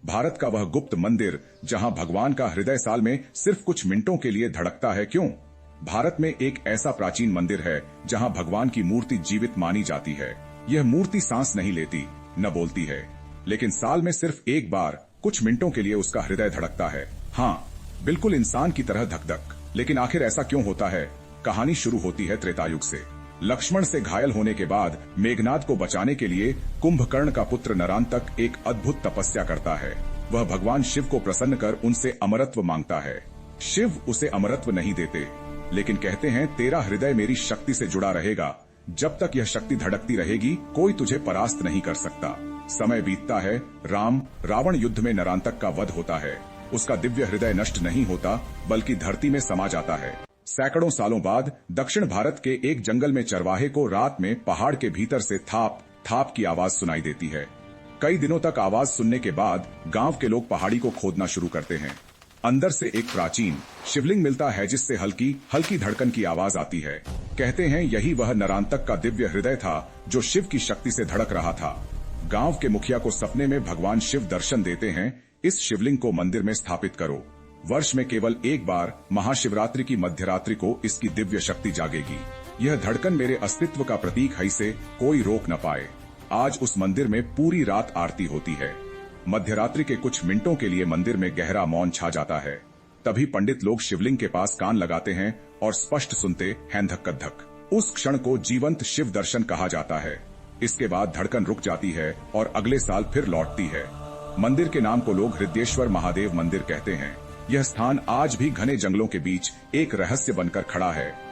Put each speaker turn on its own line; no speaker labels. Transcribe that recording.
भारत का वह गुप्त मंदिर जहां भगवान का हृदय साल में सिर्फ कुछ मिनटों के लिए धड़कता है, क्यों? भारत में एक ऐसा प्राचीन मंदिर है जहां भगवान की मूर्ति जीवित मानी जाती है। यह मूर्ति सांस नहीं लेती, न बोलती है, लेकिन साल में सिर्फ एक बार कुछ मिनटों के लिए उसका हृदय धड़कता है। हाँ, बिल्कुल इंसान की तरह धक-धक। लेकिन आखिर ऐसा क्यों होता है? कहानी शुरू होती है त्रेतायुग से। लक्ष्मण से घायल होने के बाद मेघनाद को बचाने के लिए कुंभकर्ण का पुत्र नरांतक एक अद्भुत तपस्या करता है। वह भगवान शिव को प्रसन्न कर उनसे अमरत्व मांगता है। शिव उसे अमरत्व नहीं देते, लेकिन कहते हैं तेरा हृदय मेरी शक्ति से जुड़ा रहेगा। जब तक यह शक्ति धड़कती रहेगी, कोई तुझे परास्त नहीं कर सकता। समय बीतता है, रावण युद्ध में नरांतक का वध होता है। उसका दिव्य हृदय नष्ट नहीं होता, बल्कि धरती में समा जाता है। सैकड़ों सालों बाद दक्षिण भारत के एक जंगल में चरवाहे को रात में पहाड़ के भीतर से थाप थाप की आवाज सुनाई देती है। कई दिनों तक आवाज सुनने के बाद गांव के लोग पहाड़ी को खोदना शुरू करते हैं। अंदर से एक प्राचीन शिवलिंग मिलता है, जिससे हल्की हल्की धड़कन की आवाज आती है। कहते हैं यही वह नरांतक का दिव्य हृदय था जो शिव की शक्ति से धड़क रहा था। गांव के मुखिया को सपने में भगवान शिव दर्शन देते हैं, इस शिवलिंग को मंदिर में स्थापित करो। वर्ष में केवल एक बार महाशिवरात्रि की मध्यरात्रि को इसकी दिव्य शक्ति जागेगी। यह धड़कन मेरे अस्तित्व का प्रतीक है, इसे कोई रोक न पाए। आज उस मंदिर में पूरी रात आरती होती है। मध्यरात्रि के कुछ मिनटों के लिए मंदिर में गहरा मौन छा जाता है। तभी पंडित लोग शिवलिंग के पास कान लगाते हैं और स्पष्ट सुनते हैं धक धक। उस क्षण को जीवंत शिव दर्शन कहा जाता है। इसके बाद धड़कन रुक जाती है और अगले साल फिर लौटती है। मंदिर के नाम को लोग हृदयेश्वर महादेव मंदिर कहते हैं। यह स्थान आज भी घने जंगलों के बीच एक रहस्य बनकर खड़ा है।